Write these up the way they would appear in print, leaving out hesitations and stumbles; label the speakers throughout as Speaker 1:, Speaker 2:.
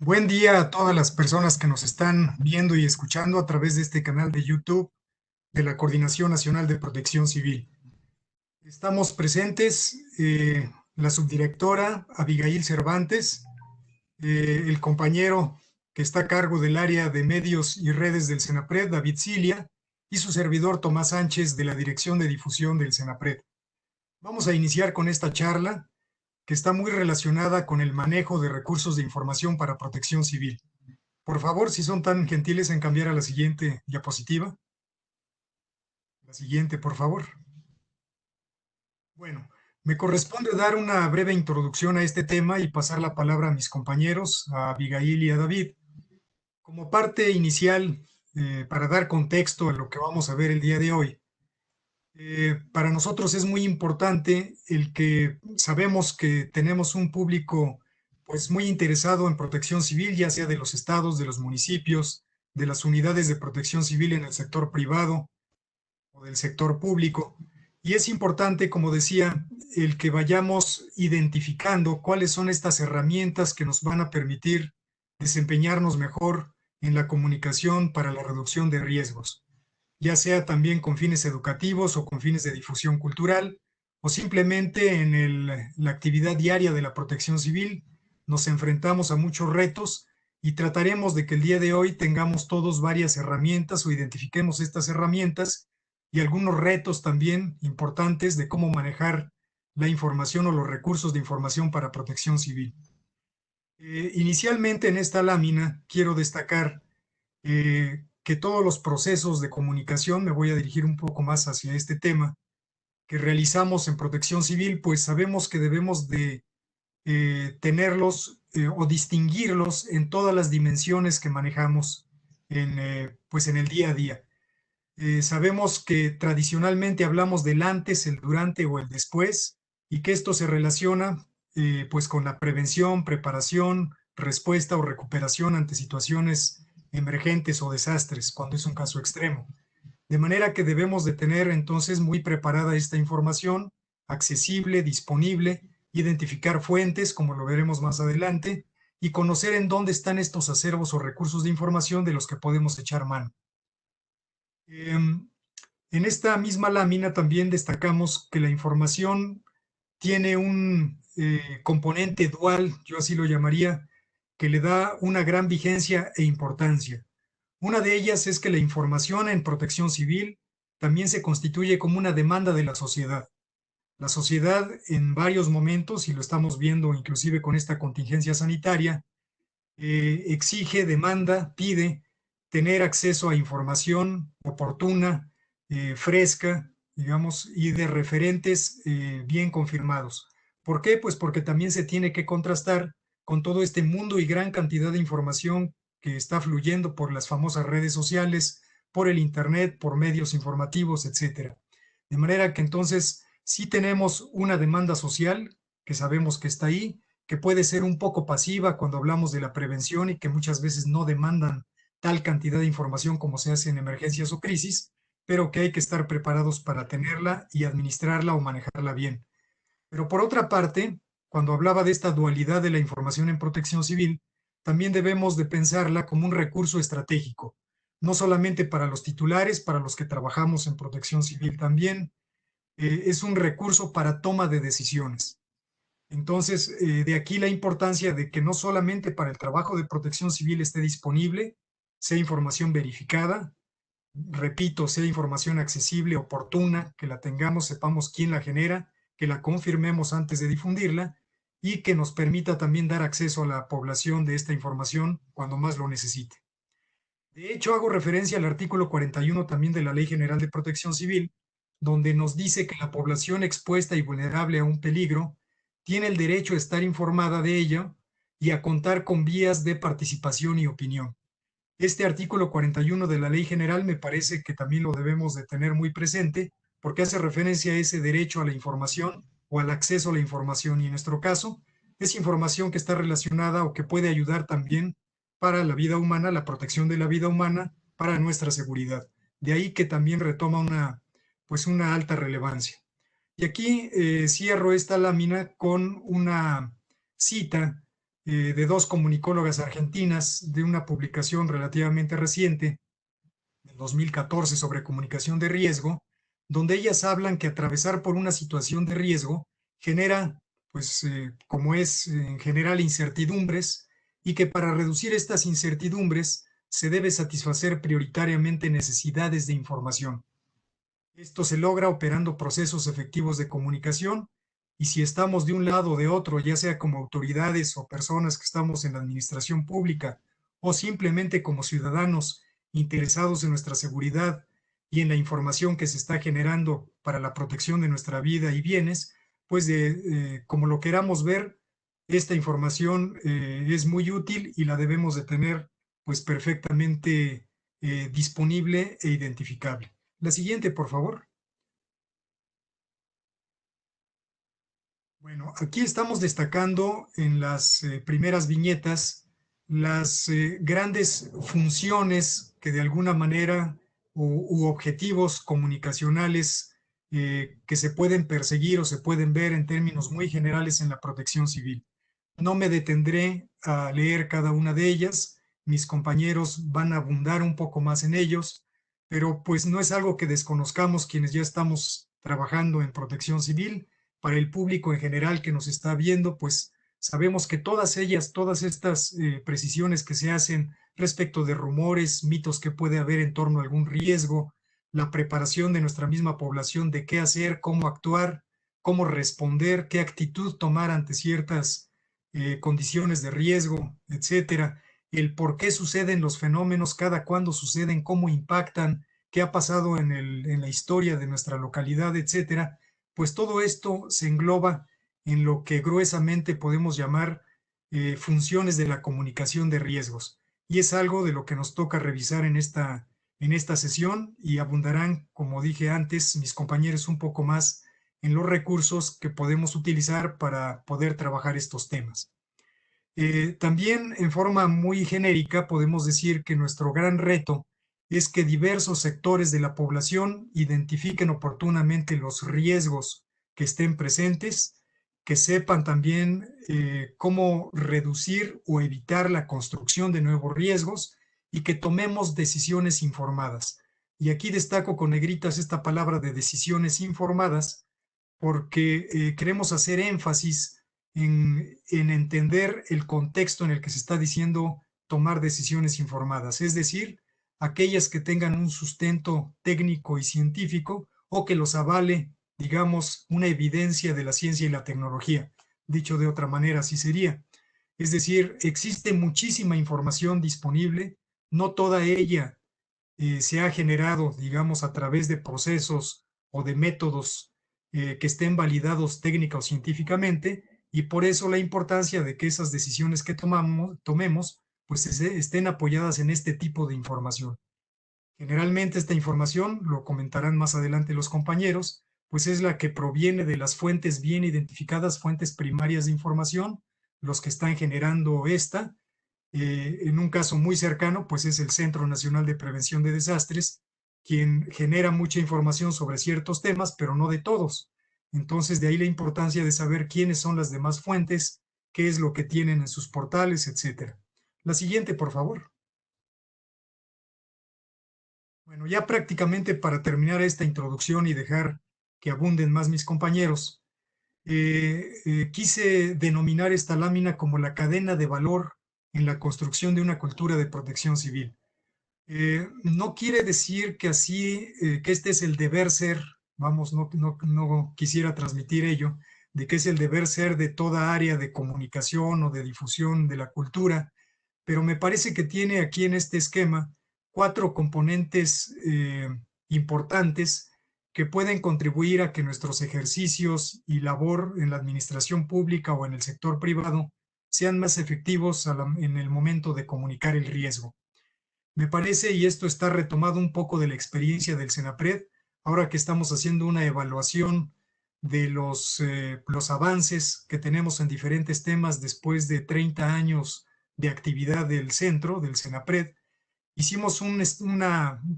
Speaker 1: Buen día a todas las personas que nos están viendo y escuchando a través de este canal de YouTube de la Coordinación Nacional de Protección Civil. Estamos presentes la subdirectora Abigail Cervantes, el compañero que está a cargo del área de medios y redes del Senapred, David Cilia, y su servidor Tomás Sánchez de la Dirección de Difusión del Senapred. Vamos a iniciar con esta charla que está muy relacionada con el manejo de recursos de información para protección civil. Por favor, si son tan gentiles en cambiar a la siguiente diapositiva. La siguiente, por favor. Bueno, me corresponde dar una breve introducción a este tema y pasar la palabra a mis compañeros, a Abigail y a David. Como parte inicial, para dar contexto a lo que vamos a ver el día de hoy, para nosotros es muy importante el que sabemos que tenemos un público pues muy interesado en protección civil, ya sea de los estados, de los municipios, de las unidades de protección civil en el sector privado o del sector público. Y es importante, como decía, el que vayamos identificando cuáles son estas herramientas que nos van a permitir desempeñarnos mejor en la comunicación para la reducción de riesgos, ya sea también con fines educativos o con fines de difusión cultural, o simplemente en la actividad diaria de la protección civil. Nos enfrentamos a muchos retos y trataremos de que el día de hoy tengamos todos varias herramientas o identifiquemos estas herramientas y algunos retos también importantes de cómo manejar la información o los recursos de información para protección civil. Inicialmente en esta lámina quiero destacar que todos los procesos de comunicación, me voy a dirigir un poco más hacia este tema, que realizamos en protección civil, pues sabemos que debemos de tenerlos o distinguirlos en todas las dimensiones que manejamos pues en el día a día. Sabemos que tradicionalmente hablamos del antes, el durante o el después, y que esto se relaciona pues con la prevención, preparación, respuesta o recuperación ante situaciones emergentes o desastres, cuando es un caso extremo. De manera que debemos de tener entonces muy preparada esta información, accesible, disponible, identificar fuentes, como lo veremos más adelante, y conocer en dónde están estos acervos o recursos de información de los que podemos echar mano. En esta misma lámina también destacamos que la información tiene un componente dual, yo así lo llamaría, que le da una gran vigencia e importancia. Una de ellas es que la información en protección civil también se constituye como una demanda de la sociedad. La sociedad en varios momentos, y lo estamos viendo inclusive con esta contingencia sanitaria, exige, demanda, pide tener acceso a información oportuna, fresca, digamos, y de referentes bien confirmados. ¿Por qué? Pues porque también se tiene que contrastar con todo este mundo y gran cantidad de información que está fluyendo por las famosas redes sociales, por el Internet, por medios informativos, etcétera. De manera que entonces sí tenemos una demanda social que sabemos que está ahí, que puede ser un poco pasiva cuando hablamos de la prevención y que muchas veces no demandan tal cantidad de información como se hace en emergencias o crisis, pero que hay que estar preparados para tenerla y administrarla o manejarla bien. Pero por otra parte, cuando hablaba de esta dualidad de la información en protección civil, también debemos de pensarla como un recurso estratégico, no solamente para los titulares, para los que trabajamos en protección civil también, es un recurso para toma de decisiones. Entonces, de aquí la importancia de que no solamente para el trabajo de protección civil esté disponible, sea información verificada, repito, sea información accesible, oportuna, que la tengamos, sepamos quién la genera, que la confirmemos antes de difundirla y que nos permita también dar acceso a la población de esta información cuando más lo necesite. De hecho, hago referencia al artículo 41 también de la Ley General de Protección Civil, donde nos dice que la población expuesta y vulnerable a un peligro tiene el derecho a estar informada de ello y a contar con vías de participación y opinión. Este artículo 41 de la Ley General me parece que también lo debemos de tener muy presente porque hace referencia a ese derecho a la información o al acceso a la información y en nuestro caso es información que está relacionada o que puede ayudar también para la vida humana, la protección de la vida humana, para nuestra seguridad. De ahí que también retoma pues una alta relevancia. Y aquí cierro esta lámina con una cita de dos comunicólogas argentinas de una publicación relativamente reciente, del 2014, sobre comunicación de riesgo, donde ellas hablan que atravesar por una situación de riesgo genera, pues, como es en general, incertidumbres, y que para reducir estas incertidumbres se debe satisfacer prioritariamente necesidades de información. Esto se logra operando procesos efectivos de comunicación, y si estamos de un lado o de otro, ya sea como autoridades o personas que estamos en la administración pública o simplemente como ciudadanos interesados en nuestra seguridad y en la información que se está generando para la protección de nuestra vida y bienes, pues como lo queramos ver, esta información es muy útil y la debemos de tener pues perfectamente disponible e identificable. La siguiente, por favor. Bueno, aquí estamos destacando en las primeras viñetas las grandes funciones que de alguna manera u objetivos comunicacionales que se pueden perseguir o se pueden ver en términos muy generales en la protección civil. No me detendré a leer cada una de ellas, mis compañeros van a abundar un poco más en ellos, pero pues no es algo que desconozcamos quienes ya estamos trabajando en protección civil. Para el público en general que nos está viendo, pues sabemos que todas ellas, todas estas precisiones que se hacen respecto de rumores, mitos que puede haber en torno a algún riesgo, la preparación de nuestra misma población de qué hacer, cómo actuar, cómo responder, qué actitud tomar ante ciertas condiciones de riesgo, etcétera, el por qué suceden los fenómenos, cada cuándo suceden, cómo impactan, qué ha pasado en la historia de nuestra localidad, etcétera, pues todo esto se engloba en lo que gruesamente podemos llamar funciones de la comunicación de riesgos. Y es algo de lo que nos toca revisar en esta sesión, y abundarán, como dije antes, mis compañeros un poco más en los recursos que podemos utilizar para poder trabajar estos temas. También en forma muy genérica podemos decir que nuestro gran reto es que diversos sectores de la población identifiquen oportunamente los riesgos que estén presentes, que sepan también cómo reducir o evitar la construcción de nuevos riesgos y que tomemos decisiones informadas. Y aquí destaco con negritas esta palabra de decisiones informadas porque queremos hacer énfasis en entender el contexto en el que se está diciendo tomar decisiones informadas, es decir, aquellas que tengan un sustento técnico y científico o que los avale, digamos, una evidencia de la ciencia y la tecnología. Dicho de otra manera, así sería. Es decir, existe muchísima información disponible, no toda ella se ha generado, digamos, a través de procesos o de métodos que estén validados técnica o científicamente, y por eso la importancia de que esas decisiones que tomemos, pues estén apoyadas en este tipo de información. Generalmente esta información, lo comentarán más adelante los compañeros, pues es la que proviene de las fuentes bien identificadas, fuentes primarias de información, los que están generando esta. En un caso muy cercano, pues es el Centro Nacional de Prevención de Desastres, quien genera mucha información sobre ciertos temas, pero no de todos. Entonces, de ahí la importancia de saber quiénes son las demás fuentes, qué es lo que tienen en sus portales, etcétera. La siguiente, por favor. Bueno, ya prácticamente para terminar esta introducción y dejar que abunden más mis compañeros, quise denominar esta lámina como la cadena de valor en la construcción de una cultura de protección civil. No quiere decir que así, que este es el deber ser, vamos, no quisiera transmitir ello, de que es el deber ser de toda área de comunicación o de difusión de la cultura, pero me parece que tiene aquí en este esquema cuatro componentes importantes que pueden contribuir a que nuestros ejercicios y labor en la administración pública o en el sector privado sean más efectivos en el momento de comunicar el riesgo. Me parece, y esto está retomado un poco de la experiencia del CENAPRED, ahora que estamos haciendo una evaluación de los avances que tenemos en diferentes temas después de 30 años de actividad del centro, del CENAPRED, hicimos un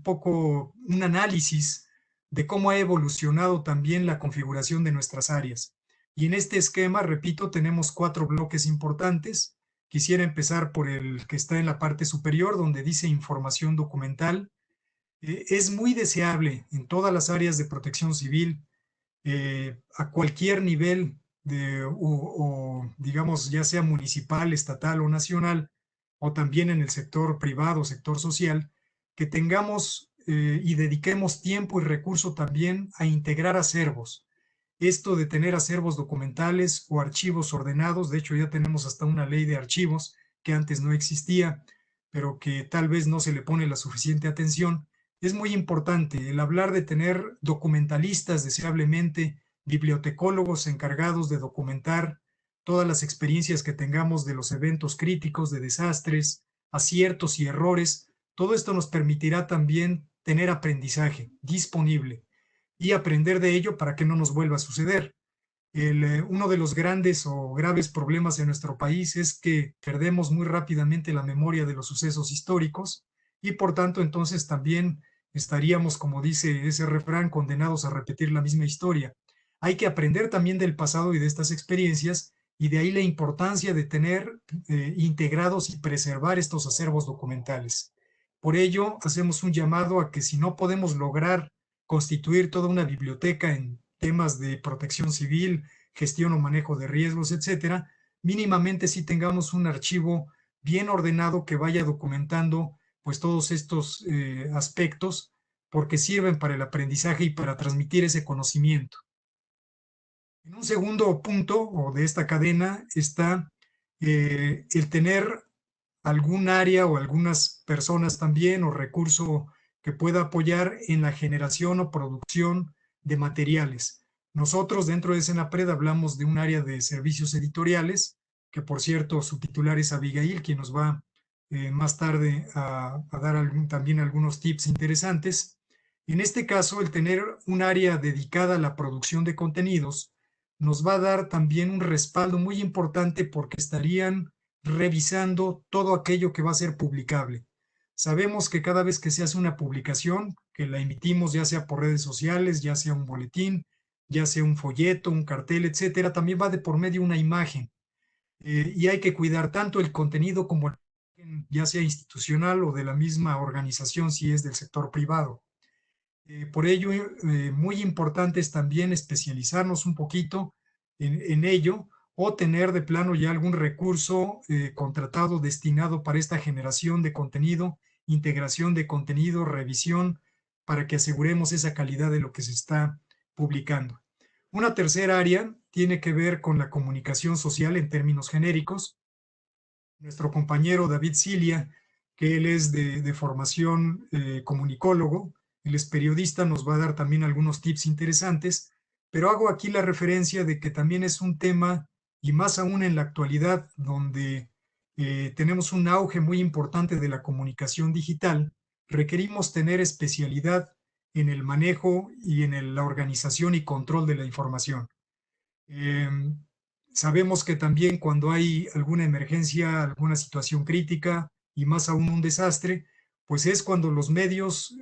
Speaker 1: poco un análisis de cómo ha evolucionado también la configuración de nuestras áreas. Y en este esquema, repito, tenemos cuatro bloques importantes. Quisiera empezar por el que está en la parte superior, donde dice información documental. Es muy deseable en todas las áreas de protección civil, a cualquier nivel digamos, ya sea municipal, estatal o nacional, o también en el sector privado, sector social, que tengamos y dediquemos tiempo y recurso también a integrar acervos. Esto de tener acervos documentales o archivos ordenados, de hecho ya tenemos hasta una ley de archivos que antes no existía, pero que tal vez no se le pone la suficiente atención. Es muy importante el hablar de tener documentalistas deseablemente, bibliotecólogos encargados de documentar todas las experiencias que tengamos de los eventos críticos, de desastres, aciertos y errores. Todo esto nos permitirá también tener aprendizaje disponible y aprender de ello para que no nos vuelva a suceder. Uno de los grandes o graves problemas en nuestro país es que perdemos muy rápidamente la memoria de los sucesos históricos y por tanto entonces también estaríamos, como dice ese refrán, condenados a repetir la misma historia. Hay que aprender también del pasado y de estas experiencias y de ahí la importancia de tener integrados y preservar estos acervos documentales. Por ello, hacemos un llamado a que si no podemos lograr constituir toda una biblioteca en temas de protección civil, gestión o manejo de riesgos, etcétera, mínimamente si tengamos un archivo bien ordenado que vaya documentando pues todos estos aspectos porque sirven para el aprendizaje y para transmitir ese conocimiento. En un segundo punto o de esta cadena está el tener algún área o algunas personas también o recurso que pueda apoyar en la generación o producción de materiales. Nosotros dentro de Senapred hablamos de un área de servicios editoriales, que por cierto su titular es Abigail, quien nos va más tarde a dar también algunos tips interesantes. En este caso, el tener un área dedicada a la producción de contenidos nos va a dar también un respaldo muy importante porque estarían revisando todo aquello que va a ser publicable. Sabemos que cada vez que se hace una publicación, que la emitimos ya sea por redes sociales, ya sea un boletín, ya sea un folleto, un cartel, etcétera, también va de por medio una imagen. Y hay que cuidar tanto el contenido como la imagen, ya sea institucional o de la misma organización si es del sector privado. Por ello, muy importante es también especializarnos un poquito en ello o tener de plano ya algún recurso contratado destinado para esta generación de contenido, integración de contenido, revisión, para que aseguremos esa calidad de lo que se está publicando. Una tercera área tiene que ver con la comunicación social en términos genéricos. Nuestro compañero David Cilia, que él es de formación comunicólogo, él es periodista, nos va a dar también algunos tips interesantes, pero hago aquí la referencia de que también es un tema, y más aún en la actualidad, donde tenemos un auge muy importante de la comunicación digital, requerimos tener especialidad en el manejo y en la organización y control de la información. Eh, Sabemos que también cuando hay alguna emergencia, alguna situación crítica y más aún un desastre, pues es cuando los medios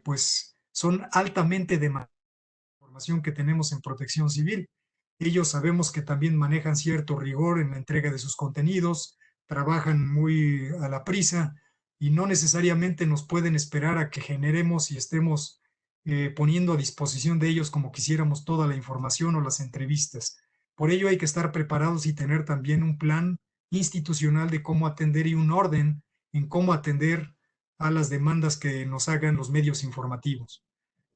Speaker 1: pues son altamente demandados la información que tenemos en Protección Civil. Ellos sabemos que también manejan cierto rigor en la entrega de sus contenidos, trabajan muy a la prisa y no necesariamente nos pueden esperar a que generemos y estemos poniendo a disposición de ellos como quisiéramos toda la información o las entrevistas. Por ello hay que estar preparados y tener también un plan institucional de cómo atender y un orden en cómo atender a las demandas que nos hagan los medios informativos.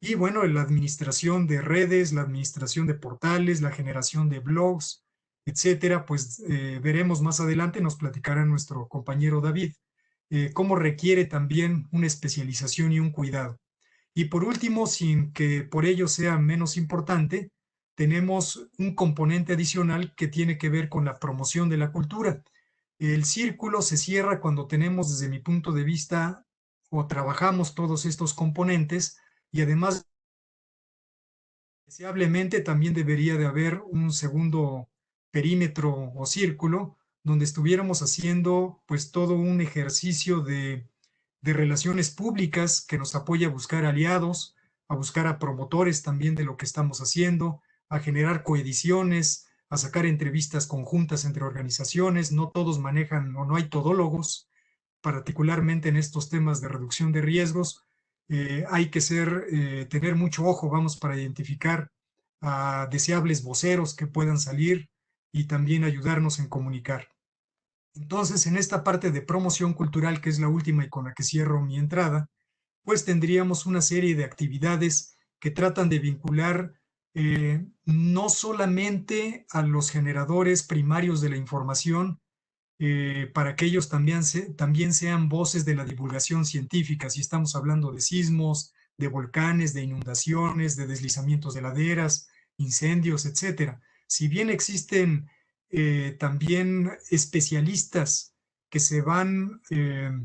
Speaker 1: Y bueno, la administración de redes, la administración de portales, la generación de blogs, etcétera, pues veremos más adelante, nos platicará nuestro compañero David, cómo requiere también una especialización y un cuidado. Y por último, sin que por ello sea menos importante, tenemos un componente adicional que tiene que ver con la promoción de la cultura. El círculo se cierra cuando tenemos, desde mi punto de vista, o trabajamos todos estos componentes y además, deseablemente, también debería de haber un segundo perímetro o círculo donde estuviéramos haciendo pues todo un ejercicio de relaciones públicas que nos apoya a buscar aliados, a buscar a promotores también de lo que estamos haciendo, a generar coediciones, a sacar entrevistas conjuntas entre organizaciones. No todos manejan o no hay todólogos, particularmente en estos temas de reducción de riesgos. Hay que tener mucho ojo, vamos, para identificar a deseables voceros que puedan salir y también ayudarnos en comunicar. Entonces, en esta parte de promoción cultural, que es la última y con la que cierro mi entrada, pues tendríamos una serie de actividades que tratan de vincular no solamente a los generadores primarios de la información, para que ellos también sean voces de la divulgación científica, si estamos hablando de sismos, de volcanes, de inundaciones, de deslizamientos de laderas, incendios, etcétera. Si bien existen también especialistas que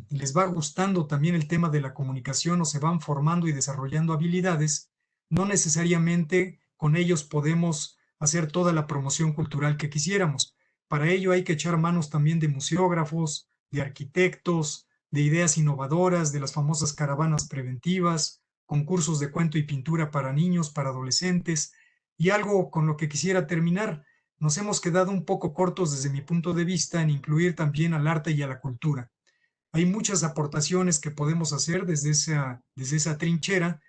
Speaker 1: les va gustando también el tema de la comunicación o se van formando y desarrollando habilidades, no necesariamente con ellos podemos hacer toda la promoción cultural que quisiéramos. Para ello hay que echar manos también de museógrafos, de arquitectos, de ideas innovadoras, de las famosas caravanas preventivas, concursos de cuento y pintura para niños, para adolescentes, y algo con lo que quisiera terminar. Nos hemos quedado un poco cortos desde mi punto de vista en incluir también al arte y a la cultura. Hay muchas aportaciones que podemos hacer desde esa trinchera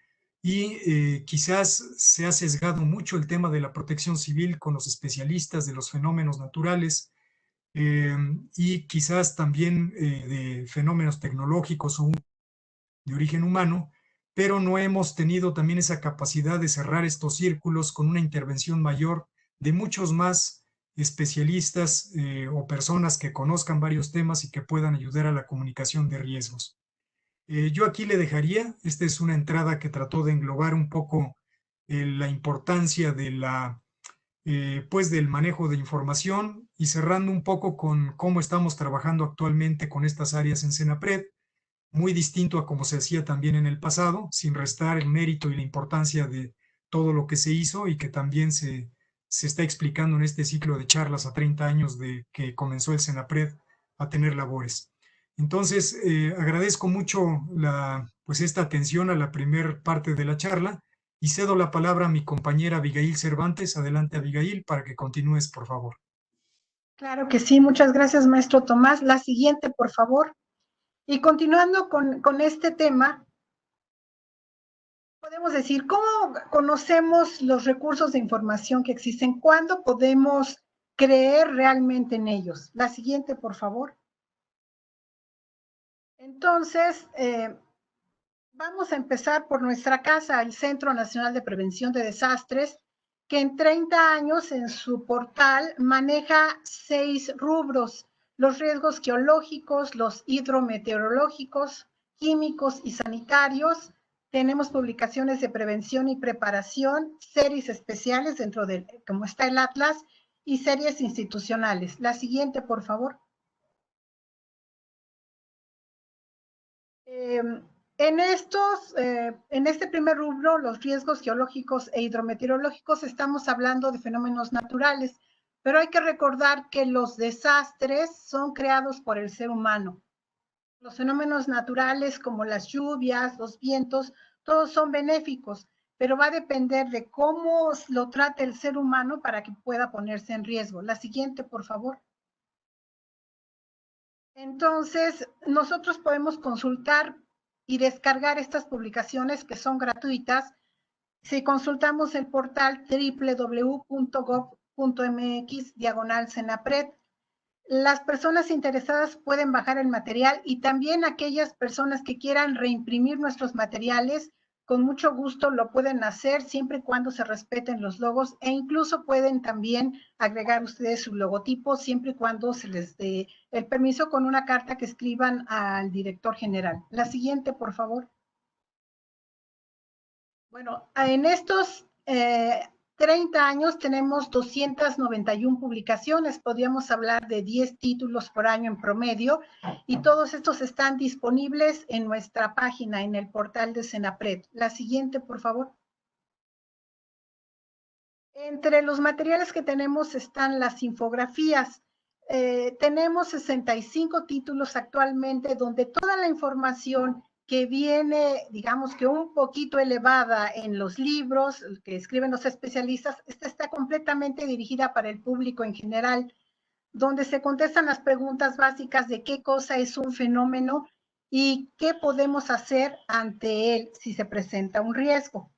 Speaker 1: y quizás se ha sesgado mucho el tema de la protección civil con los especialistas de los fenómenos naturales, y quizás también de fenómenos tecnológicos o de origen humano, pero no hemos tenido también esa capacidad de cerrar estos círculos con una intervención mayor de muchos más especialistas o personas que conozcan varios temas y que puedan ayudar a la comunicación de riesgos. Yo aquí le dejaría, esta es una entrada que trató de englobar un poco la importancia de pues del manejo de información, y cerrando un poco con cómo estamos trabajando actualmente con estas áreas en Senapred, muy distinto a como se hacía también en el pasado, sin restar el mérito y la importancia de todo lo que se hizo y que también se está explicando en este ciclo de charlas a 30 años de que comenzó el Senapred a tener labores. Entonces, agradezco mucho pues esta atención a la primer parte de la charla y cedo la palabra a mi compañera Abigail Cervantes. Adelante, Abigail, para que continúes, por favor.
Speaker 2: Claro que sí, muchas gracias, maestro Tomás. La siguiente, por favor. Y continuando con este tema, podemos decir, ¿cómo conocemos los recursos de información que existen? ¿Cuándo podemos creer realmente en ellos? La siguiente, por favor. Entonces, vamos a empezar por nuestra casa, el Centro Nacional de Prevención de Desastres, que en 30 años en su portal maneja 6 rubros: los riesgos geológicos, los hidrometeorológicos, químicos y sanitarios. Tenemos publicaciones de prevención y preparación, series especiales dentro de, como está el Atlas, y series institucionales. La siguiente, por favor. En este primer rubro, los riesgos geológicos e hidrometeorológicos, estamos hablando de fenómenos naturales, pero hay que recordar que los desastres son creados por el ser humano. Los fenómenos naturales como las lluvias, los vientos, todos son benéficos, pero va a depender de cómo lo trate el ser humano para que pueda ponerse en riesgo. La siguiente, por favor. Entonces, nosotros podemos consultar y descargar estas publicaciones que son gratuitas si consultamos el portal www.gov.mx/Senapred. Las personas interesadas pueden bajar el material, y también aquellas personas que quieran reimprimir nuestros materiales, con mucho gusto lo pueden hacer, siempre y cuando se respeten los logos, e incluso pueden también agregar ustedes su logotipo, siempre y cuando se les dé el permiso con una carta que escriban al director general. La siguiente, por favor. Bueno, en estos 30 años tenemos 291 publicaciones, podríamos hablar de 10 títulos por año en promedio, y todos estos están disponibles en nuestra página, en el portal de Senapred. La siguiente, por favor. Entre los materiales que tenemos están las infografías. Tenemos 65 títulos actualmente, donde toda la información que viene, digamos que un poquito elevada en los libros que escriben los especialistas. Esta está completamente dirigida para el público en general, donde se contestan las preguntas básicas de qué cosa es un fenómeno y qué podemos hacer ante él si se presenta un riesgo.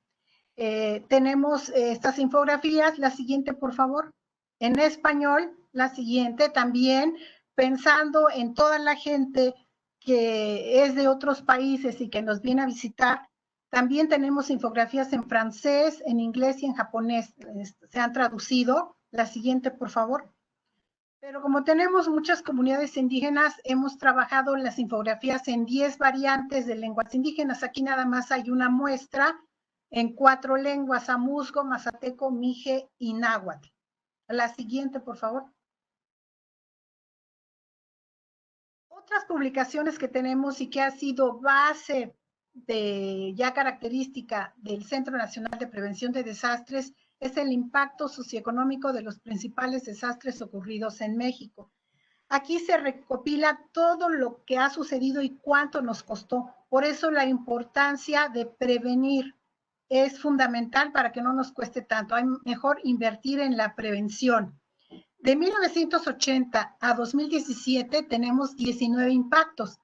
Speaker 2: Tenemos estas infografías, la siguiente por favor, en español, la siguiente también, pensando en toda la gente que es de otros países y que nos viene a visitar. También tenemos infografías en francés, en inglés y en japonés, se han traducido. La siguiente por favor. Pero como tenemos muchas comunidades indígenas, hemos trabajado las infografías en 10 variantes de lenguas indígenas. Aquí nada más hay una muestra en 4 lenguas: amuzgo, mazateco, mije y náhuatl. La siguiente, por favor. Otras publicaciones que tenemos y que ha sido base de ya característica del Centro Nacional de Prevención de Desastres es el impacto socioeconómico de los principales desastres ocurridos en México. Aquí se recopila todo lo que ha sucedido y cuánto nos costó. Por eso la importancia de prevenir es fundamental para que no nos cueste tanto. Hay mejor invertir en la prevención. De 1980 a 2017 tenemos 19 impactos.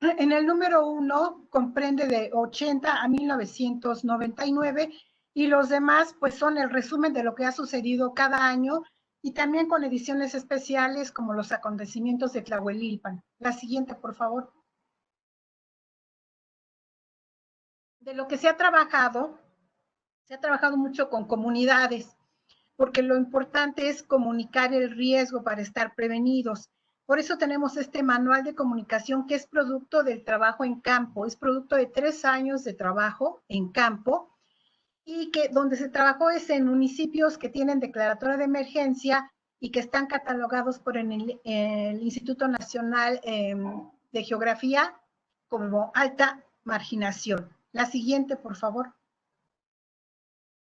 Speaker 2: En el número 1 comprende de 80 a 1999 y los demás pues son el resumen de lo que ha sucedido cada año y también con ediciones especiales como los acontecimientos de Tlahuelilpan. La siguiente, por favor. De lo que se ha trabajado mucho con comunidades, porque lo importante es comunicar el riesgo para estar prevenidos. Por eso tenemos este manual de comunicación que es producto del trabajo en campo, es producto de 3 años de trabajo en campo y que donde se trabajó es en municipios que tienen declaratoria de emergencia y que están catalogados por el Instituto Nacional de Geografía como alta marginación. La siguiente, por favor.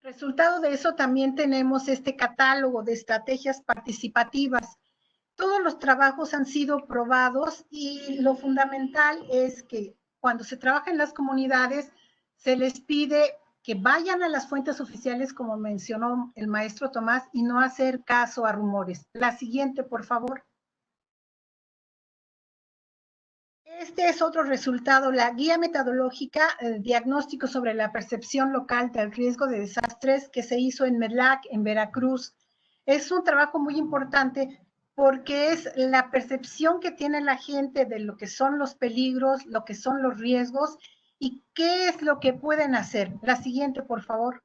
Speaker 2: Resultado de eso también tenemos este catálogo de estrategias participativas. Todos los trabajos han sido probados y lo fundamental es que cuando se trabaja en las comunidades se les pide que vayan a las fuentes oficiales, como mencionó el maestro Tomás, y no hacer caso a rumores. La siguiente, por favor. Este es otro resultado, la guía metodológica, diagnóstico sobre la percepción local del riesgo de desastres que se hizo en MEDLAC, en Veracruz. Es un trabajo muy importante porque es la percepción que tiene la gente de lo que son los peligros, lo que son los riesgos y qué es lo que pueden hacer. La siguiente, por favor.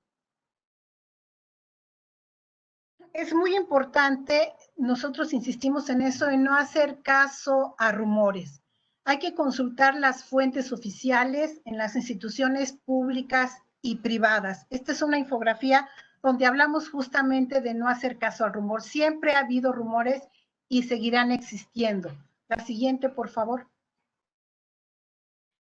Speaker 2: Es muy importante, nosotros insistimos en eso, en no hacer caso a rumores. Hay que consultar las fuentes oficiales en las instituciones públicas y privadas. Esta es una infografía donde hablamos justamente de no hacer caso al rumor. Siempre ha habido rumores y seguirán existiendo. La siguiente, por favor.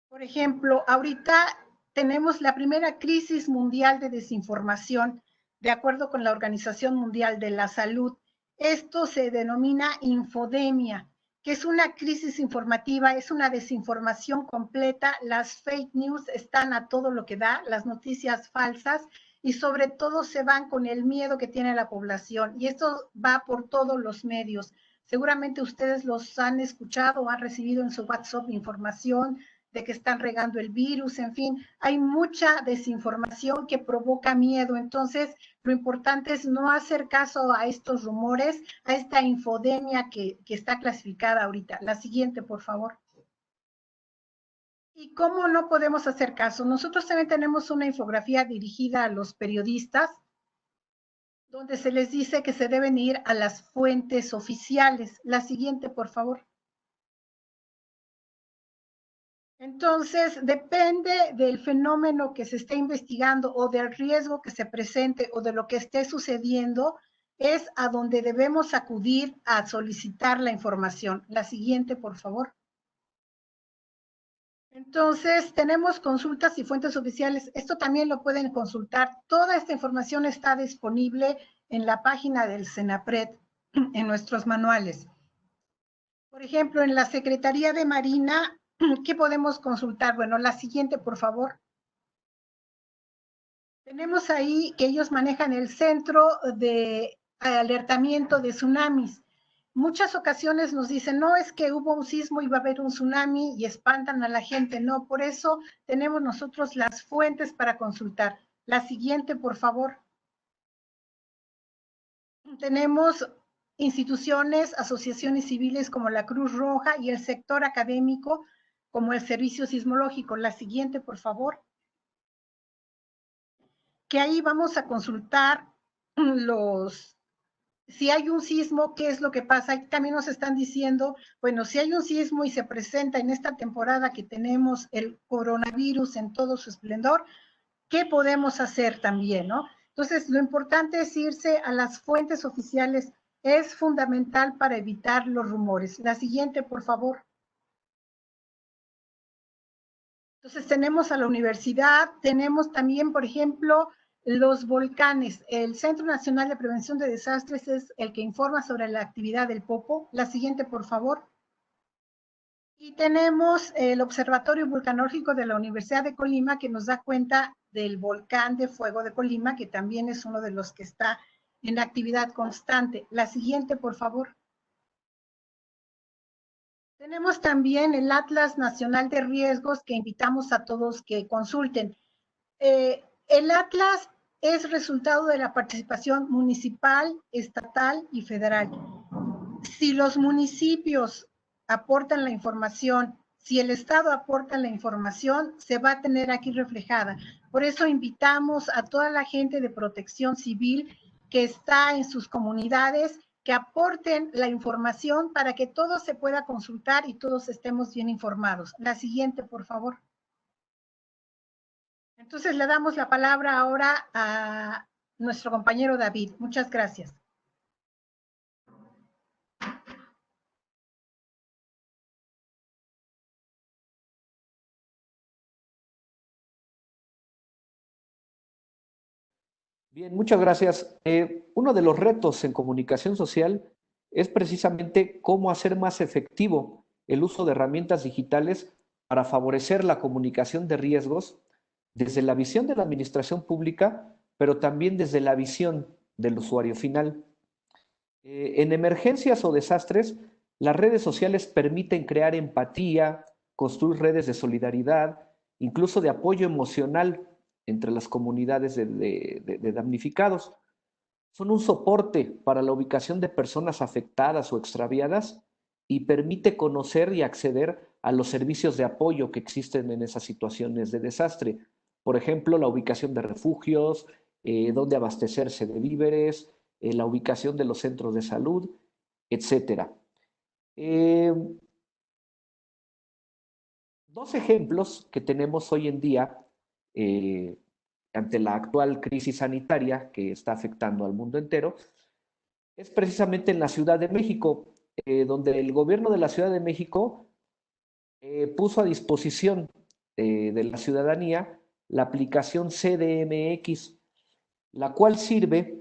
Speaker 2: Por ejemplo, ahorita tenemos la primera crisis mundial de desinformación, de acuerdo con la Organización Mundial de la Salud. Esto se denomina infodemia, que es una crisis informativa, es una desinformación completa. Las fake news están a todo lo que da, las noticias falsas, y sobre todo se van con el miedo que tiene la población. Y esto va por todos los medios. Seguramente ustedes los han escuchado o han recibido en su WhatsApp información de que están regando el virus, en fin, hay mucha desinformación que provoca miedo. Entonces, lo importante es no hacer caso a estos rumores, a esta infodemia que está clasificada ahorita. La siguiente, por favor. ¿Y cómo no podemos hacer caso? Nosotros también tenemos una infografía dirigida a los periodistas, donde se les dice que se deben ir a las fuentes oficiales. La siguiente, por favor. Entonces, depende del fenómeno que se esté investigando o del riesgo que se presente o de lo que esté sucediendo, es a donde debemos acudir a solicitar la información. La siguiente, por favor. Entonces, tenemos consultas y fuentes oficiales. Esto también lo pueden consultar. Toda esta información está disponible en la página del CENAPRED, en nuestros manuales. Por ejemplo, en la Secretaría de Marina ¿Qué podemos consultar? Bueno, la siguiente, por favor. Tenemos ahí que ellos manejan el centro de alertamiento de tsunamis. Muchas ocasiones nos dicen, no, es que hubo un sismo y va a haber un tsunami y espantan a la gente. No, por eso tenemos nosotros las fuentes para consultar. La siguiente, por favor. Tenemos instituciones, asociaciones civiles como la Cruz Roja y el sector académico como el Servicio Sismológico. La siguiente, por favor. Que ahí vamos a consultar si hay un sismo, ¿qué es lo que pasa? Aquí también nos están diciendo, bueno, si hay un sismo y se presenta en esta temporada que tenemos el coronavirus en todo su esplendor, ¿qué podemos hacer también, no? Entonces, lo importante es irse a las fuentes oficiales, es fundamental para evitar los rumores. La siguiente, por favor. Entonces, tenemos a la universidad, tenemos también, por ejemplo, los volcanes. El Centro Nacional de Prevención de Desastres es el que informa sobre la actividad del Popo. La siguiente, por favor. Y tenemos el Observatorio Vulcanológico de la Universidad de Colima, que nos da cuenta del volcán de fuego de Colima, que también es uno de los que está en actividad constante. La siguiente, por favor. Tenemos también el Atlas Nacional de Riesgos, que invitamos a todos que consulten. El Atlas es resultado de la participación municipal, estatal y federal. Si los municipios aportan la información, si el Estado aporta la información, se va a tener aquí reflejada. Por eso invitamos a toda la gente de protección civil que está en sus comunidades, que aporten la información para que todo se pueda consultar y todos estemos bien informados. La siguiente, por favor. Entonces le damos la palabra ahora a nuestro compañero David. Muchas gracias.
Speaker 3: Bien, muchas gracias. Uno de los retos en comunicación social es precisamente cómo hacer más efectivo el uso de herramientas digitales para favorecer la comunicación de riesgos desde la visión de la administración pública, pero también desde la visión del usuario final. En emergencias o desastres, las redes sociales permiten crear empatía, construir redes de solidaridad, incluso de apoyo emocional entre las comunidades de damnificados. Son un soporte para la ubicación de personas afectadas o extraviadas y permite conocer y acceder a los servicios de apoyo que existen en esas situaciones de desastre. Por ejemplo, la ubicación de refugios, dónde abastecerse de víveres, la ubicación de los centros de salud, etcétera. Dos ejemplos que tenemos hoy en día ante la actual crisis sanitaria que está afectando al mundo entero es precisamente en la Ciudad de México, donde el gobierno de la Ciudad de México puso a disposición de la ciudadanía la aplicación CDMX, la cual sirve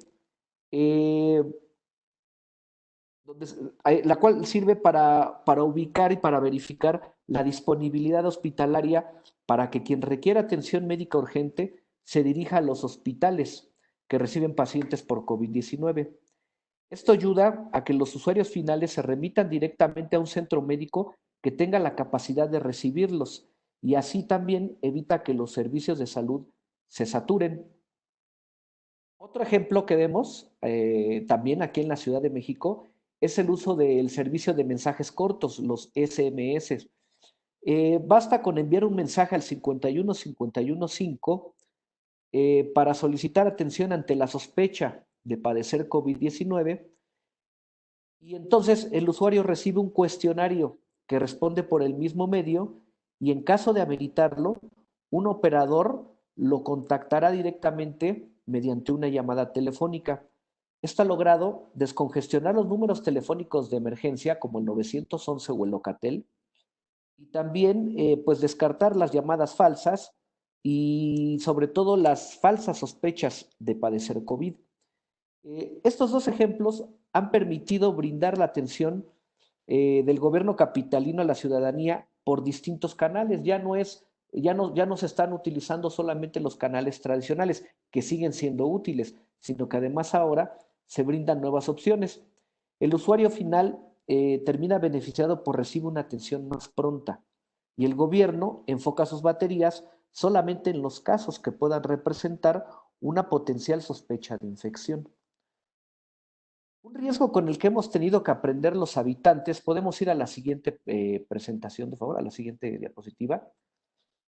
Speaker 3: para ubicar y para verificar la disponibilidad hospitalaria para que quien requiera atención médica urgente se dirija a los hospitales que reciben pacientes por COVID-19. Esto ayuda a que los usuarios finales se remitan directamente a un centro médico que tenga la capacidad de recibirlos y así también evita que los servicios de salud se saturen. Otro ejemplo que vemos también aquí en la Ciudad de México es el uso del servicio de mensajes cortos, los SMS. Basta con enviar un mensaje al 51515 para solicitar atención ante la sospecha de padecer COVID-19 y entonces el usuario recibe un cuestionario que responde por el mismo medio y en caso de ameritarlo, un operador lo contactará directamente mediante una llamada telefónica. Esto ha logrado descongestionar los números telefónicos de emergencia como el 911 o el Locatel y también pues descartar las llamadas falsas y sobre todo las falsas sospechas de padecer COVID. Estos dos ejemplos han permitido brindar la atención del gobierno capitalino a la ciudadanía por distintos canales. Ya no se están utilizando solamente los canales tradicionales, que siguen siendo útiles, sino que además ahora se brindan nuevas opciones. El usuario final termina beneficiado por recibir una atención más pronta y el gobierno enfoca sus baterías solamente en los casos que puedan representar una potencial sospecha de infección. Un riesgo con el que hemos tenido que aprender los habitantes, podemos ir a la siguiente presentación, de favor, a la siguiente diapositiva.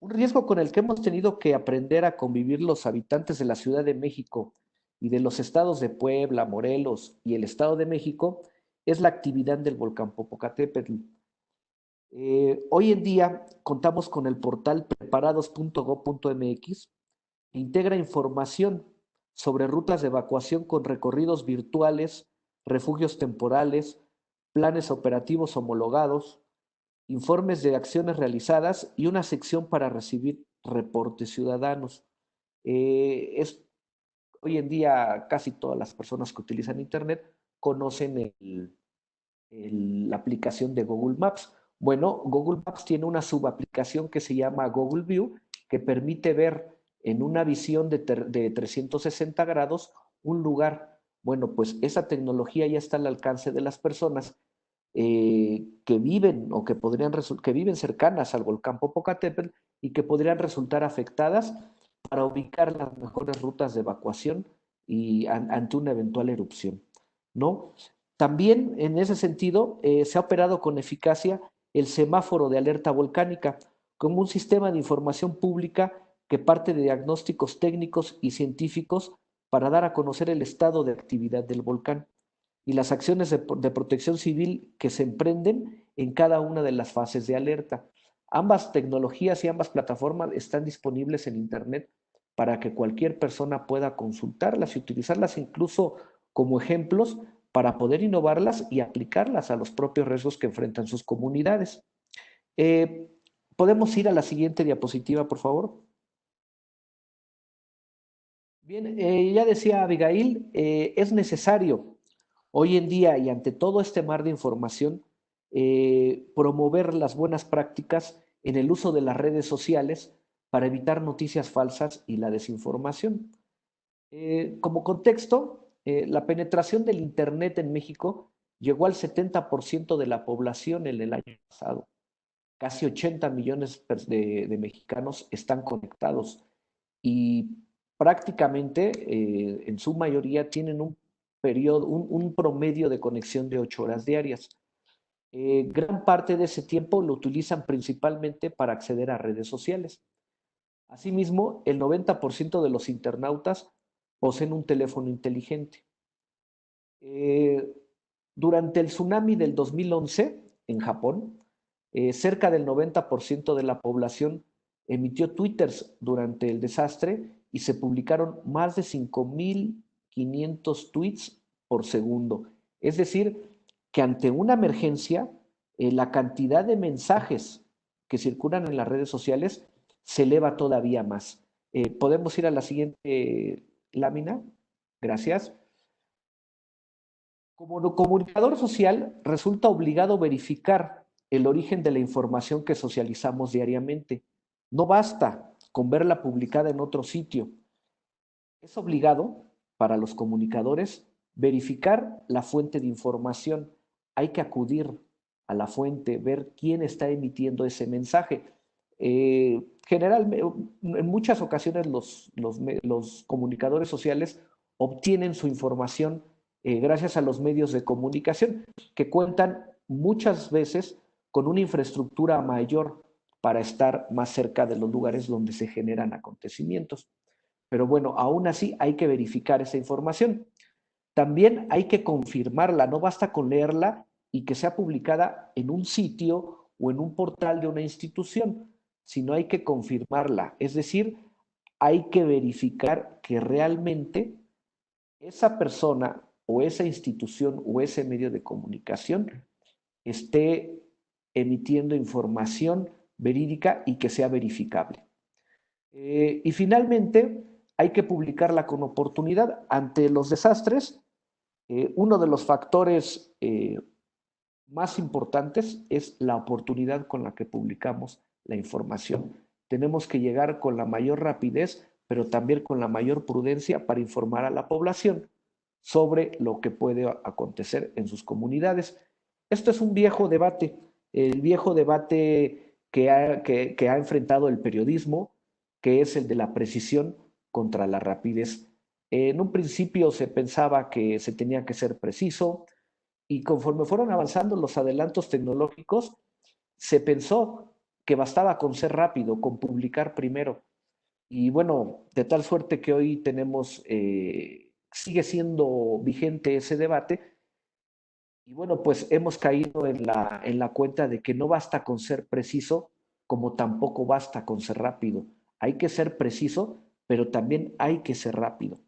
Speaker 3: Un riesgo con el que hemos tenido que aprender a convivir los habitantes de la Ciudad de México y de los estados de Puebla, Morelos y el Estado de México es la actividad del volcán Popocatépetl. Hoy en día contamos con el portal preparados.gov.mx que integra información sobre rutas de evacuación con recorridos virtuales, refugios temporales, planes operativos homologados, informes de acciones realizadas y una sección para recibir reportes ciudadanos. Hoy en día casi todas las personas que utilizan Internet conocen la aplicación de Google Maps. Bueno, Google Maps tiene una subaplicación que se llama Google View, que permite ver en una visión de 360 grados un lugar. Bueno, pues esa tecnología ya está al alcance de las personas que viven o que viven cercanas al volcán Popocatépetl y que podrían resultar afectadas para ubicar las mejores rutas de evacuación y ante una eventual erupción, ¿no? También en ese sentido se ha operado con eficacia el semáforo de alerta volcánica como un sistema de información pública que parte de diagnósticos técnicos y científicos para dar a conocer el estado de actividad del volcán y las acciones de protección civil que se emprenden en cada una de las fases de alerta. Ambas tecnologías y ambas plataformas están disponibles en Internet para que cualquier persona pueda consultarlas y utilizarlas incluso como ejemplos para poder innovarlas y aplicarlas a los propios riesgos que enfrentan sus comunidades. ¿Podemos ir a la siguiente diapositiva, por favor? Bien, ya decía Abigail, es necesario hoy en día y ante todo este mar de información, promover las buenas prácticas en el uso de las redes sociales para evitar noticias falsas y la desinformación. Como contexto, la penetración del Internet en México llegó al 70% de la población en el año pasado. Casi 80 millones de mexicanos están conectados y prácticamente en su mayoría tienen un promedio de conexión de 8 horas diarias. Gran parte de ese tiempo lo utilizan principalmente para acceder a redes sociales. Asimismo, el 90% de los internautas poseen un teléfono inteligente. Durante el tsunami del 2011 en Japón, cerca del 90% de la población emitió twitters durante el desastre y se publicaron más de 5.500 tweets por segundo. Es decir, que ante una emergencia, la cantidad de mensajes que circulan en las redes sociales se eleva todavía más. ¿Podemos ir a la siguiente lámina? Gracias. Como comunicador social, resulta obligado verificar el origen de la información que socializamos diariamente. No basta con verla publicada en otro sitio. Es obligado para los comunicadores verificar la fuente de información. Hay que acudir a la fuente, ver quién está emitiendo ese mensaje. Generalmente, en muchas ocasiones los comunicadores sociales obtienen su información gracias a los medios de comunicación que cuentan muchas veces con una infraestructura mayor para estar más cerca de los lugares donde se generan acontecimientos. Pero bueno, aún así hay que verificar esa información. También hay que confirmarla, no basta con leerla y que sea publicada en un sitio o en un portal de una institución, sino hay que confirmarla. Es decir, hay que verificar que realmente esa persona o esa institución o ese medio de comunicación esté emitiendo información verídica y que sea verificable. Y finalmente, hay que publicarla con oportunidad ante los desastres. Uno de los factores más importantes es la oportunidad con la que publicamos la información. Tenemos que llegar con la mayor rapidez, pero también con la mayor prudencia para informar a la población sobre lo que puede acontecer en sus comunidades. Esto es un viejo debate, el viejo debate que ha enfrentado el periodismo, que es el de la precisión contra la rapidez. En un principio se pensaba que se tenía que ser preciso, y conforme fueron avanzando los adelantos tecnológicos, se pensó que bastaba con ser rápido, con publicar primero. Y bueno, de tal suerte que hoy tenemos, sigue siendo vigente ese debate. Y bueno, pues hemos caído en la cuenta de que no basta con ser preciso, como tampoco basta con ser rápido. Hay que ser preciso, pero también hay que ser rápido.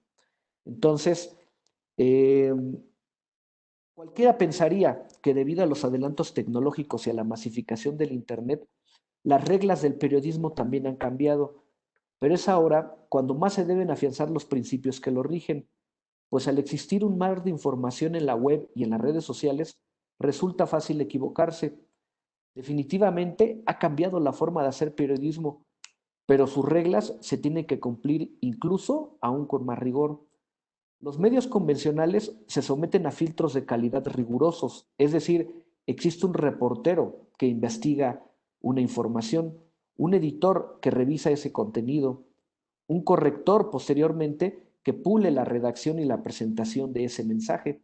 Speaker 3: Entonces, eh, cualquiera pensaría que debido a los adelantos tecnológicos y a la masificación del Internet, las reglas del periodismo también han cambiado, pero es ahora cuando más se deben afianzar los principios que lo rigen, pues al existir un mar de información en la web y en las redes sociales, resulta fácil equivocarse. Definitivamente ha cambiado la forma de hacer periodismo, pero sus reglas se tienen que cumplir incluso aún con más rigor. Los medios convencionales se someten a filtros de calidad rigurosos, es decir, existe un reportero que investiga una información, un editor que revisa ese contenido, un corrector posteriormente que pule la redacción y la presentación de ese mensaje,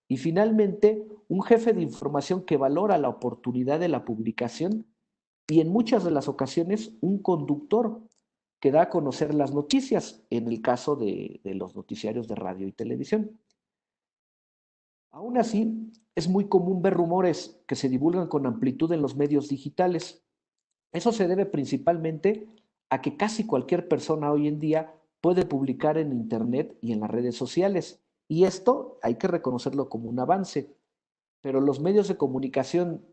Speaker 3: y finalmente un jefe de información que valora la oportunidad de la publicación y en muchas de las ocasiones un conductor que da a conocer las noticias, en el caso de los noticiarios de radio y televisión. Aún así, es muy común ver rumores que se divulgan con amplitud en los medios digitales. Eso se debe principalmente a que casi cualquier persona hoy en día puede publicar en Internet y en las redes sociales. Y esto hay que reconocerlo como un avance. Pero los medios de comunicación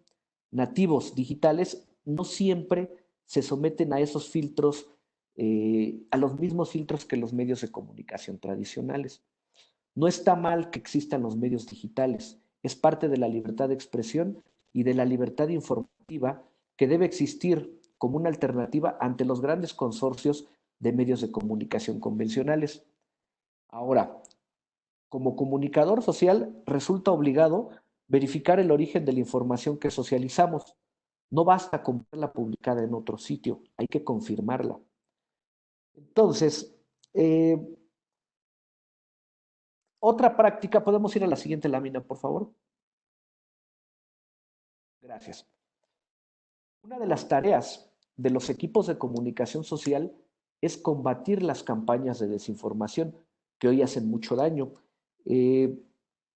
Speaker 3: nativos digitales no siempre se someten a esos filtros, a los mismos filtros que los medios de comunicación tradicionales. No está mal que existan los medios digitales, es parte de la libertad de expresión y de la libertad informativa que debe existir como una alternativa ante los grandes consorcios de medios de comunicación convencionales. Ahora, como comunicador social, resulta obligado verificar el origen de la información que socializamos. No basta con verla publicada en otro sitio, hay que confirmarla. Entonces, otra práctica, podemos ir a la siguiente lámina, por favor. Gracias. Una de las tareas de los equipos de comunicación social es combatir las campañas de desinformación que hoy hacen mucho daño. Eh,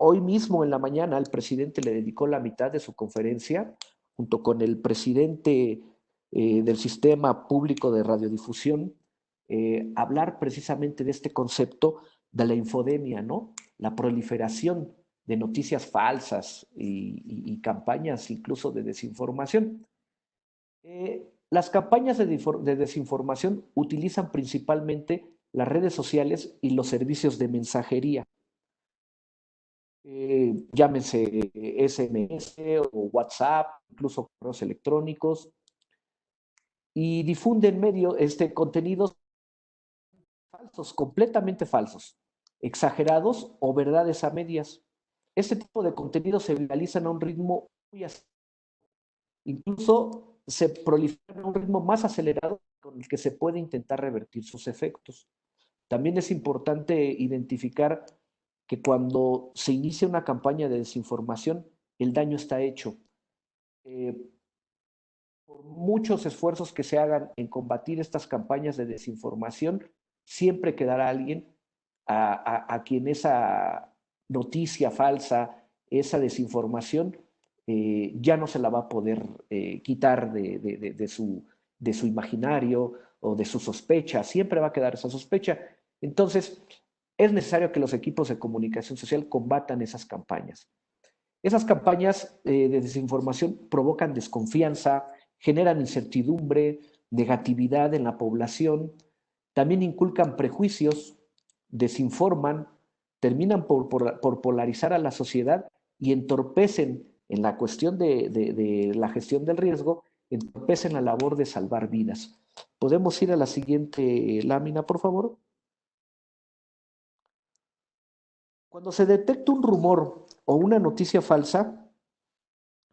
Speaker 3: Hoy mismo en la mañana el presidente le dedicó la mitad de su conferencia, junto con el presidente del sistema público de radiodifusión, hablar precisamente de este concepto de la infodemia, ¿no? La proliferación de noticias falsas y campañas incluso de desinformación. Las campañas de desinformación utilizan principalmente las redes sociales y los servicios de mensajería. Llámense SMS o WhatsApp, incluso correos electrónicos, y difunden contenidos falsos, completamente falsos, exagerados o verdades a medias. Este tipo de contenidos se viralizan a un ritmo muy acelerado, incluso se proliferan a un ritmo más acelerado con el que se puede intentar revertir sus efectos. También es importante identificar que cuando se inicia una campaña de desinformación, el daño está hecho. Por muchos esfuerzos que se hagan en combatir estas campañas de desinformación, siempre quedará alguien a quien esa noticia falsa, esa desinformación, ya no se la va a poder quitar de su imaginario o de su sospecha, siempre va a quedar esa sospecha. Entonces, es necesario que los equipos de comunicación social combatan esas campañas. Esas campañas de desinformación provocan desconfianza, generan incertidumbre, negatividad en la población, también inculcan prejuicios, desinforman, terminan por polarizar a la sociedad y entorpecen en la cuestión de la gestión del riesgo, entorpecen la labor de salvar vidas. ¿Podemos ir a la siguiente lámina, por favor? Cuando se detecta un rumor o una noticia falsa,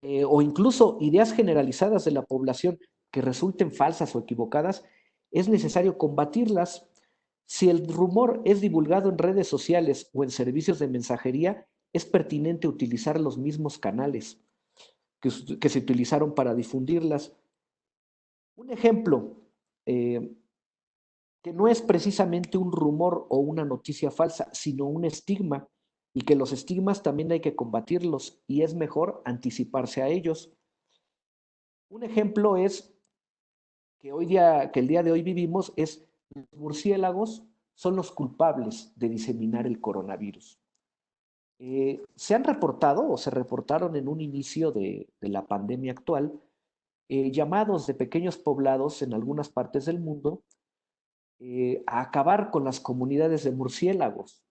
Speaker 3: o incluso ideas generalizadas de la población que resulten falsas o equivocadas, es necesario combatirlas. Si el rumor es divulgado en redes sociales o en servicios de mensajería, es pertinente utilizar los mismos canales que se utilizaron para difundirlas. Un ejemplo, que no es precisamente un rumor o una noticia falsa, sino un estigma, y que los estigmas también hay que combatirlos y es mejor anticiparse a ellos. Un ejemplo es que el día de hoy vivimos es los murciélagos son los culpables de diseminar el coronavirus. Se han reportado o se reportaron en un inicio de la pandemia actual llamados de pequeños poblados en algunas partes del mundo a acabar con las comunidades de murciélagos.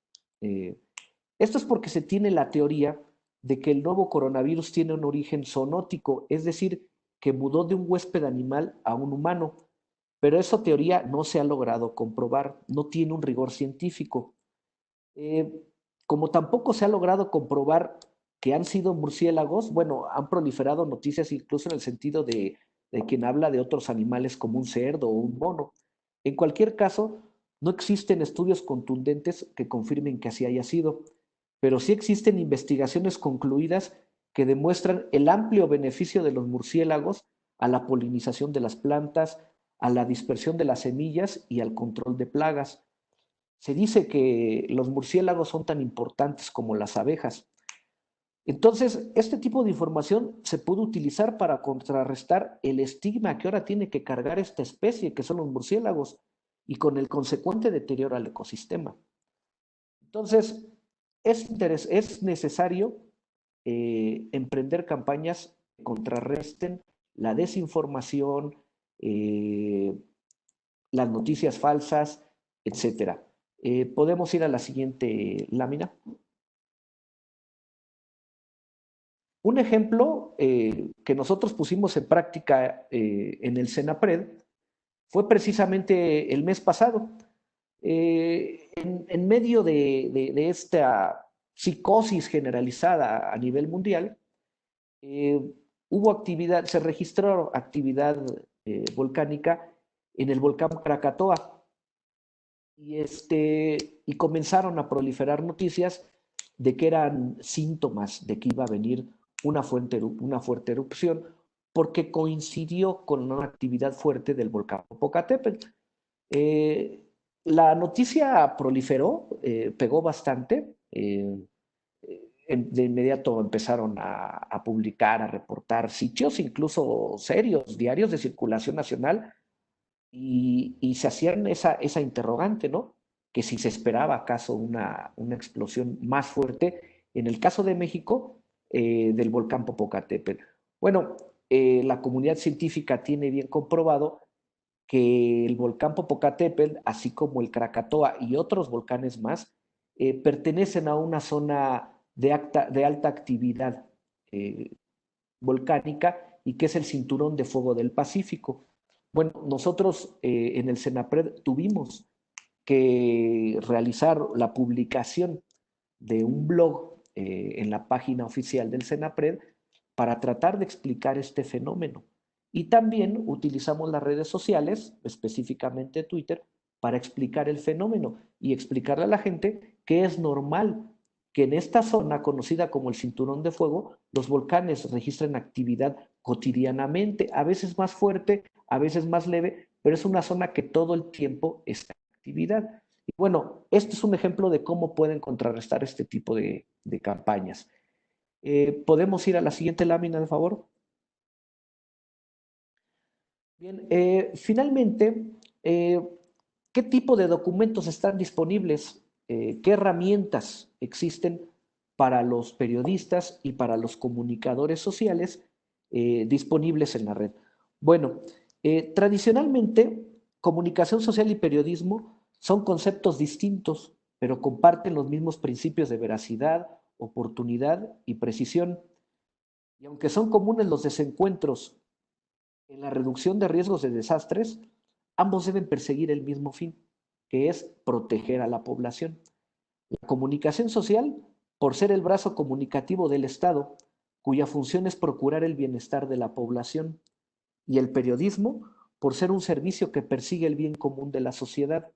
Speaker 3: Esto es porque se tiene la teoría de que el nuevo coronavirus tiene un origen zoonótico, es decir, que mudó de un huésped animal a un humano, pero esa teoría no se ha logrado comprobar, no tiene un rigor científico. Como tampoco se ha logrado comprobar que han sido murciélagos, bueno, han proliferado noticias incluso en el sentido de quien habla de otros animales como un cerdo o un mono. En cualquier caso, no existen estudios contundentes que confirmen que así haya sido, pero sí existen investigaciones concluidas que demuestran el amplio beneficio de los murciélagos a la polinización de las plantas, a la dispersión de las semillas y al control de plagas. Se dice que los murciélagos son tan importantes como las abejas. Entonces, este tipo de información se puede utilizar para contrarrestar el estigma que ahora tiene que cargar esta especie, que son los murciélagos, y con el consecuente deterioro al ecosistema. Entonces, es necesario emprender campañas que contrarresten la desinformación, las noticias falsas, etcétera. Podemos ir a la siguiente lámina. Un ejemplo que nosotros pusimos en práctica en el Senapred fue precisamente el mes pasado. En medio de esta psicosis generalizada a nivel mundial, hubo actividad, se registró actividad volcánica en el volcán Krakatoa y comenzaron a proliferar noticias de que eran síntomas de que iba a venir una fuerte erupción porque coincidió con una actividad fuerte del volcán Popocatépetl. La noticia proliferó, pegó bastante. De inmediato empezaron a publicar, a reportar sitios incluso serios, diarios de circulación nacional, y se hacían esa interrogante, ¿no? Que si se esperaba acaso una explosión más fuerte, en el caso de México, del volcán Popocatépetl. Bueno, la comunidad científica tiene bien comprobado que el volcán Popocatépetl, así como el Krakatoa y otros volcanes más, pertenecen a una zona de alta actividad volcánica y que es el Cinturón de Fuego del Pacífico. Bueno, nosotros en el Senapred tuvimos que realizar la publicación de un blog en la página oficial del Senapred para tratar de explicar este fenómeno. Y también utilizamos las redes sociales, específicamente Twitter, para explicar el fenómeno y explicarle a la gente que es normal que en esta zona conocida como el Cinturón de Fuego, los volcanes registren actividad cotidianamente, a veces más fuerte, a veces más leve, pero es una zona que todo el tiempo está en actividad. Y bueno, este es un ejemplo de cómo pueden contrarrestar este tipo de campañas. ¿Podemos ir a la siguiente lámina, de favor? Bien, finalmente, ¿qué tipo de documentos están disponibles? ¿Qué herramientas existen para los periodistas y para los comunicadores sociales disponibles en la red? Bueno, tradicionalmente, comunicación social y periodismo son conceptos distintos, pero comparten los mismos principios de veracidad, oportunidad y precisión. Y aunque son comunes los desencuentros en la reducción de riesgos de desastres, ambos deben perseguir el mismo fin, que es proteger a la población. La comunicación social, por ser el brazo comunicativo del Estado, cuya función es procurar el bienestar de la población, y el periodismo, por ser un servicio que persigue el bien común de la sociedad.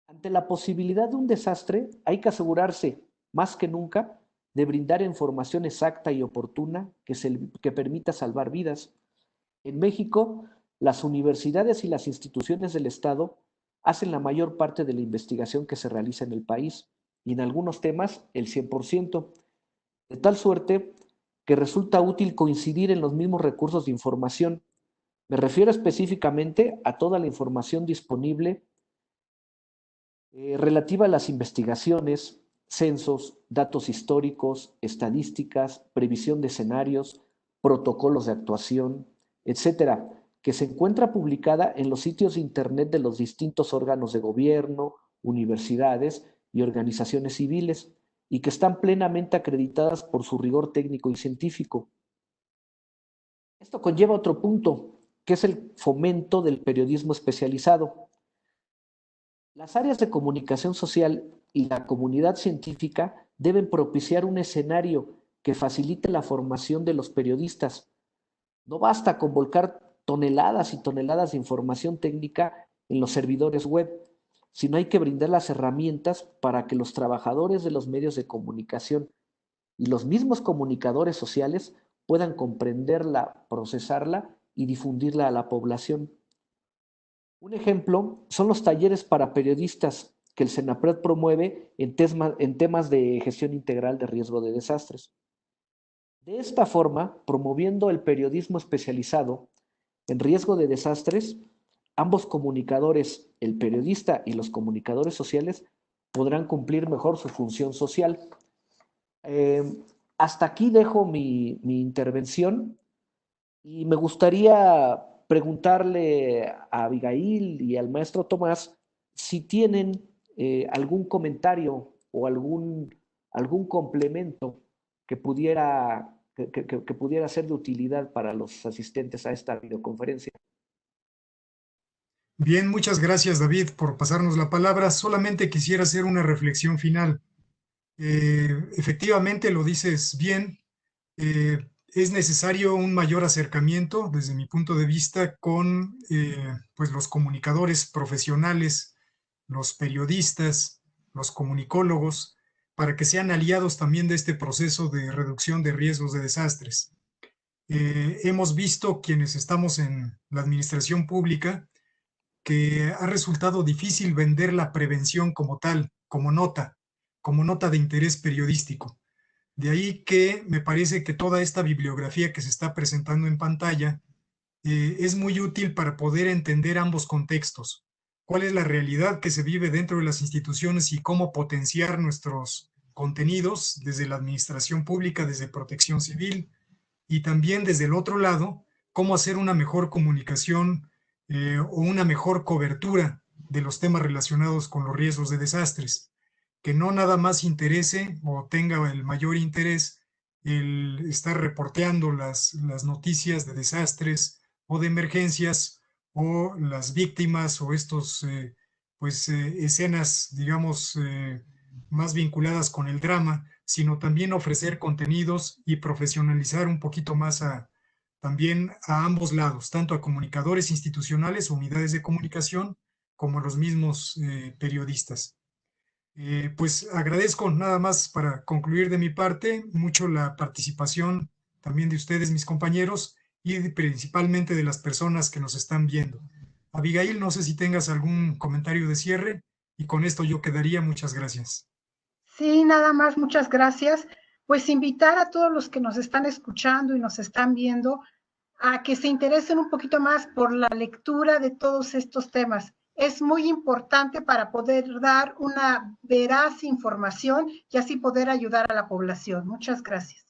Speaker 3: Ante la posibilidad de un desastre, hay que asegurarse, más que nunca, de brindar información exacta y oportuna que permita salvar vidas. En México, las universidades y las instituciones del Estado hacen la mayor parte de la investigación que se realiza en el país, y en algunos temas el 100%, de tal suerte que resulta útil coincidir en los mismos recursos de información. Me refiero específicamente a toda la información disponible relativa a las investigaciones, censos, datos históricos, estadísticas, previsión de escenarios, protocolos de actuación, etcétera, que se encuentra publicada en los sitios de internet de los distintos órganos de gobierno, universidades y organizaciones civiles, y que están plenamente acreditadas por su rigor técnico y científico. Esto conlleva otro punto, que es el fomento del periodismo especializado. Las áreas de comunicación social y la comunidad científica deben propiciar un escenario que facilite la formación de los periodistas. No basta con volcar toneladas y toneladas de información técnica en los servidores web, sino hay que brindar las herramientas para que los trabajadores de los medios de comunicación y los mismos comunicadores sociales puedan comprenderla, procesarla y difundirla a la población. Un ejemplo son los talleres para periodistas que el Senapred promueve en temas de gestión integral de riesgo de desastres. De esta forma, promoviendo el periodismo especializado en riesgo de desastres, ambos comunicadores, el periodista y los comunicadores sociales, podrán cumplir mejor su función social. Hasta aquí dejo mi intervención y me gustaría preguntarle a Abigail y al maestro Tomás si tienen algún comentario o algún complemento que pudiera ser de utilidad para los asistentes a esta videoconferencia.
Speaker 1: Bien, muchas gracias, David, por pasarnos la palabra. Solamente quisiera hacer una reflexión final. Efectivamente, lo dices bien. Es necesario un mayor acercamiento, desde mi punto de vista, con pues los comunicadores profesionales, los periodistas, los comunicólogos, para que sean aliados también de este proceso de reducción de riesgos de desastres. Hemos visto quienes estamos en la administración pública que ha resultado difícil vender la prevención como tal, como nota de interés periodístico. De ahí que me parece que toda esta bibliografía que se está presentando en pantalla es muy útil para poder entender ambos contextos. Cuál es la realidad que se vive dentro de las instituciones y cómo potenciar nuestros contenidos desde la administración pública, desde Protección Civil, y también desde el otro lado, cómo hacer una mejor comunicación o una mejor cobertura de los temas relacionados con los riesgos de desastres. Que no nada más interese o tenga el mayor interés el estar reporteando las noticias de desastres o de emergencias o las víctimas o estos escenas, digamos, más vinculadas con el drama, sino también ofrecer contenidos y profesionalizar un poquito más también a ambos lados, tanto a comunicadores institucionales, unidades de comunicación, como a los mismos periodistas. Pues agradezco nada más para concluir de mi parte mucho la participación también de ustedes, mis compañeros, y principalmente de las personas que nos están viendo. Abigail, no sé si tengas algún comentario de cierre y con esto yo quedaría. Muchas gracias.
Speaker 2: Sí, nada más, muchas gracias. Pues invitar a todos los que nos están escuchando y nos están viendo a que se interesen un poquito más por la lectura de todos estos temas. Es muy importante para poder dar una veraz información y así poder ayudar a la población. Muchas gracias.